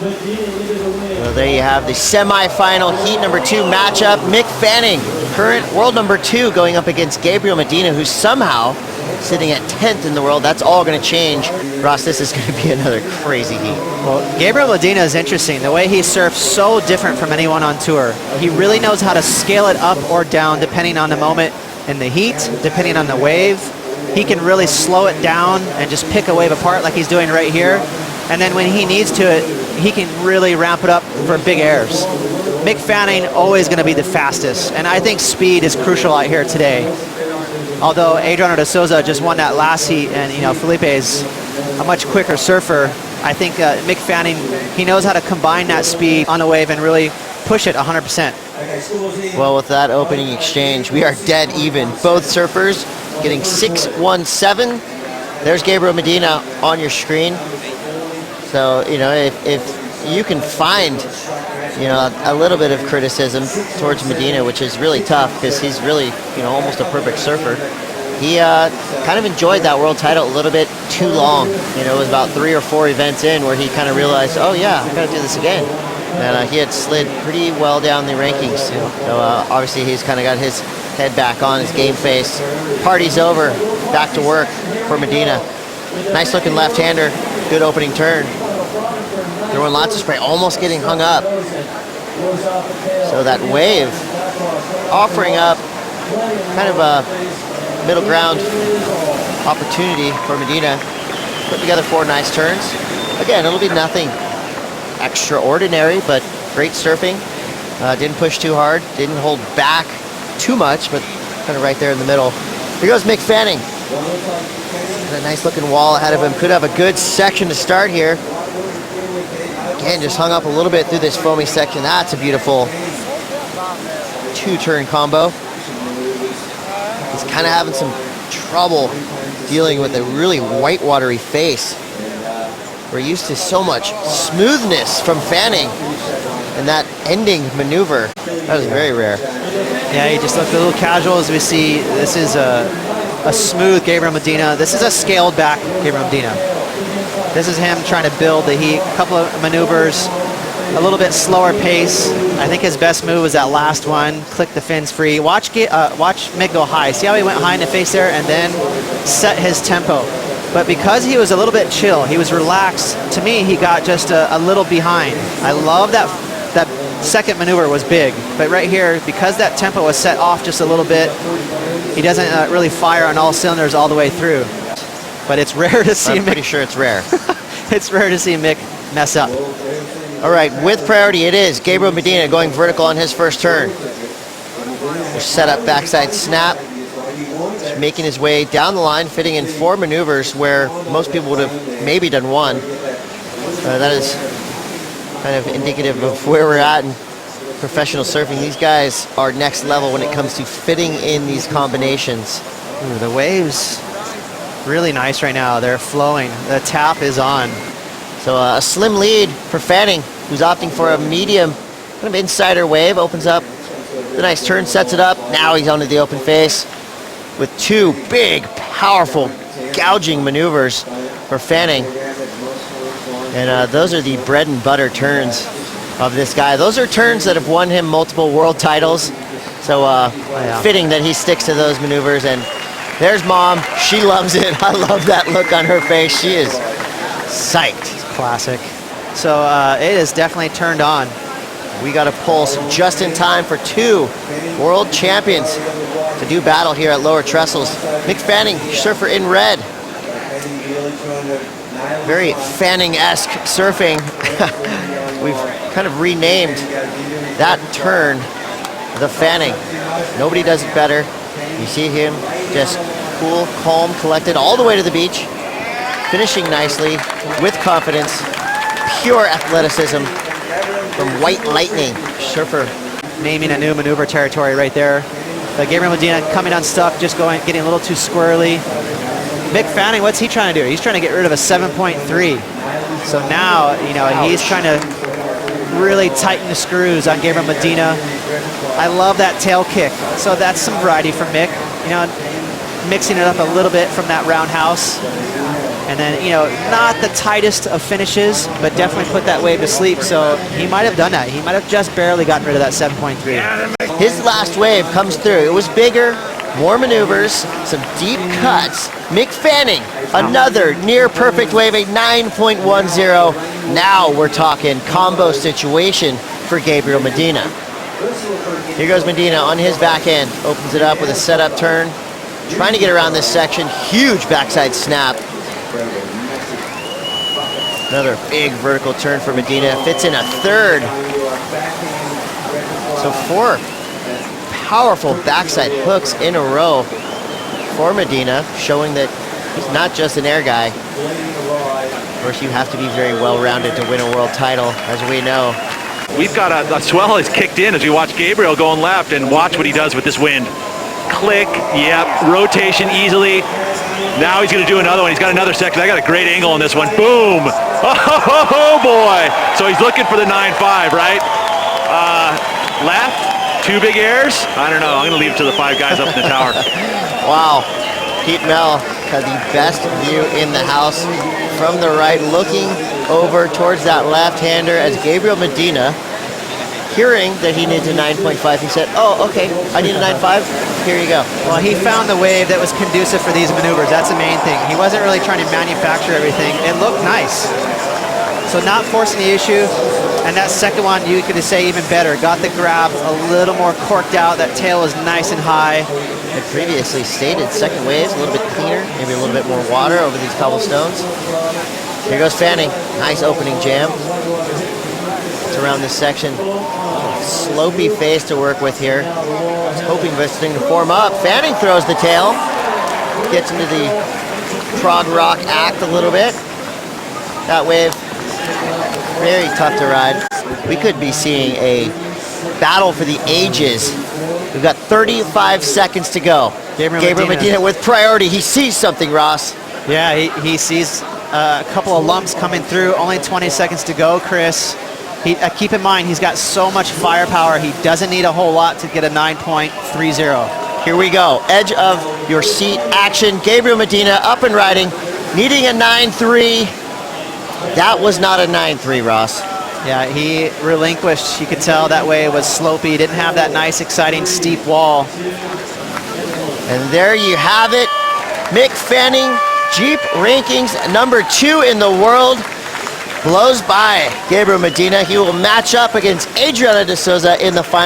Well, there you have the semi-final heat number 2 matchup. Mick Fanning, current world number 2, going up against Gabriel Medina, who's somehow sitting at 10th in the world. That's all going to change. Ross, this is going to be another crazy heat. Well, Gabriel Medina is interesting. The way he surfs, so different from anyone on tour. He really knows how to scale it up or down depending on the moment in the heat, depending on the wave. He can really slow it down and just pick a wave apart like he's doing right here. And then when he needs to, he can really ramp it up for big airs. Mick Fanning always going to be the fastest, and I think speed is crucial out here today. Although Adriano de Souza just won that last heat, and Felipe is a much quicker surfer, I think Mick Fanning, he knows how to combine that speed on a wave and really push it 100%. Well, with that opening exchange, we are dead even. Both surfers getting 6-1-7. There's Gabriel Medina on your screen. So, if you can find, a little bit of criticism towards Medina, which is really tough because he's really, almost a perfect surfer. He kind of enjoyed that world title a little bit too long. It was about 3 or 4 events in where he kind of realized, oh yeah, I gotta do this again. And he had slid pretty well down the rankings. So obviously he's kind of got his head back on, his game face. Party's over, back to work for Medina. Nice looking left-hander, good opening turn. Throwing lots of spray, almost getting hung up. So that wave offering up kind of a middle ground opportunity for Medina. Put together 4 nice turns. Again, it'll be nothing extraordinary, but great surfing. Didn't push too hard, didn't hold back too much, but kind of right there in the middle. Here goes Mick Fanning. A nice looking wall ahead of him. Could have a good section to start here. Again, just hung up a little bit through this foamy section. That's a beautiful 2-turn combo. He's kind of having some trouble dealing with a really white watery face. We're used to so much smoothness from Fanning and that ending maneuver. That was very rare. Yeah, he just looked a little casual. As we see, this is a smooth Gabriel Medina. This is a scaled back Gabriel Medina. This is him trying to build the heat. A couple of maneuvers, a little bit slower pace. I think his best move was that last one. Click the fins free. Watch Mick go high. See how he went high in the face there and then set his tempo. But because he was a little bit chill, he was relaxed, to me, he got just a little behind. I love that second maneuver was big. But right here, because that tempo was set off just a little bit, he doesn't really fire on all cylinders all the way through. But it's rare to see Mick. I'm pretty sure it's rare. It's rare to see Mick mess up. All right, with priority it is Gabriel Medina going vertical on his first turn. Set up backside snap. Just making his way down the line, fitting in 4 maneuvers where most people would have maybe done 1. That is kind of indicative of where we're at in professional surfing. These guys are next level when it comes to fitting in these combinations. Ooh, the waves really nice right now. They're flowing. The tap is on. So a slim lead for Fanning, who's opting for a medium kind of insider wave. Opens up the nice turn, sets it up. Now he's onto the open face with 2 big, powerful, gouging maneuvers for Fanning. And those are the bread and butter turns of this guy. Those are turns that have won him multiple world titles. So fitting that he sticks to those maneuvers. And there's Mom. She loves it. I love that look on her face. She is psyched. Classic. So it is definitely turned on. We got a pulse just in time for 2 world champions to do battle here at Lower Trestles. Mick Fanning, surfer in red. Very Fanning-esque surfing. We've kind of renamed that turn the Fanning. Nobody does it better. You see him just cool, calm, collected all the way to the beach. Finishing nicely, with confidence, pure athleticism from White Lightning surfer. Naming a new maneuver territory right there. But Gabriel Medina coming unstuck, just getting a little too squirrely. Mick Fanning, what's he trying to do? He's trying to get rid of a 7.3. So now, he's trying to really tighten the screws on Gabriel Medina. I love that tail kick. So that's some variety from Mick. Mixing it up a little bit from that roundhouse. And then, you know, not the tightest of finishes, but definitely put that wave to sleep. So he might have done that. He might have just barely gotten rid of that 7.3. His last wave comes through. It was bigger, more maneuvers, some deep cuts. Mick Fanning, another near perfect wave, a 9.10. Now we're talking combo situation for Gabriel Medina. Here goes Medina on his back end. Opens it up with a setup turn. Trying to get around this section. Huge backside snap. Another big vertical turn for Medina. Fits in a third. So 4 powerful backside hooks in a row for Medina, showing that he's not just an air guy. Of course, you have to be very well-rounded to win a world title, as we know. We've got a swell has kicked in as we watch Gabriel going left, and watch what he does with this wind. Click, yep, rotation easily. Now he's gonna do another one. He's got another section. I got a great angle on this one. Boom! Oh boy! So he's looking for the 9.5, right? Left, 2 big airs. I don't know. I'm gonna leave it to the 5 guys up in the tower. Wow, Pete Mel had the best view in the house from the right, looking over towards that left-hander as Gabriel Medina, hearing that he needs a 9.5, he said, oh, okay, I need a 9.5, here you go. Well, he found the wave that was conducive for these maneuvers. That's the main thing. He wasn't really trying to manufacture everything. It looked nice. So not forcing the issue. And that second one, you could say even better. Got the grab a little more corked out. That tail was nice and high. I previously stated second wave's a little bit cleaner, maybe a little bit more water over these cobblestones. Here goes Fanning. Nice opening jam. It's around this section. Slopey face to work with here. He's hoping for this thing to form up. Fanning throws the tail. Gets into the prog rock act a little bit. That wave, very tough to ride. We could be seeing a battle for the ages. We've got 35 seconds to go. Gabriel Medina with priority. He sees something, Ross. Yeah, he sees a couple of lumps coming through. Only 20 seconds to go, Chris. Keep in mind, he's got so much firepower. He doesn't need a whole lot to get a 9.30. Here we go. Edge of your seat action. Gabriel Medina up and riding, needing a 9.3. That was not a 9.3, Ross. Yeah, he relinquished. You could tell that way it was slopey. He didn't have that nice, exciting, steep wall. And there you have it. Mick Fanning, Jeep rankings number 2 in the world, blows by Gabriel Medina. He will match up against Adriana de Souza in the final.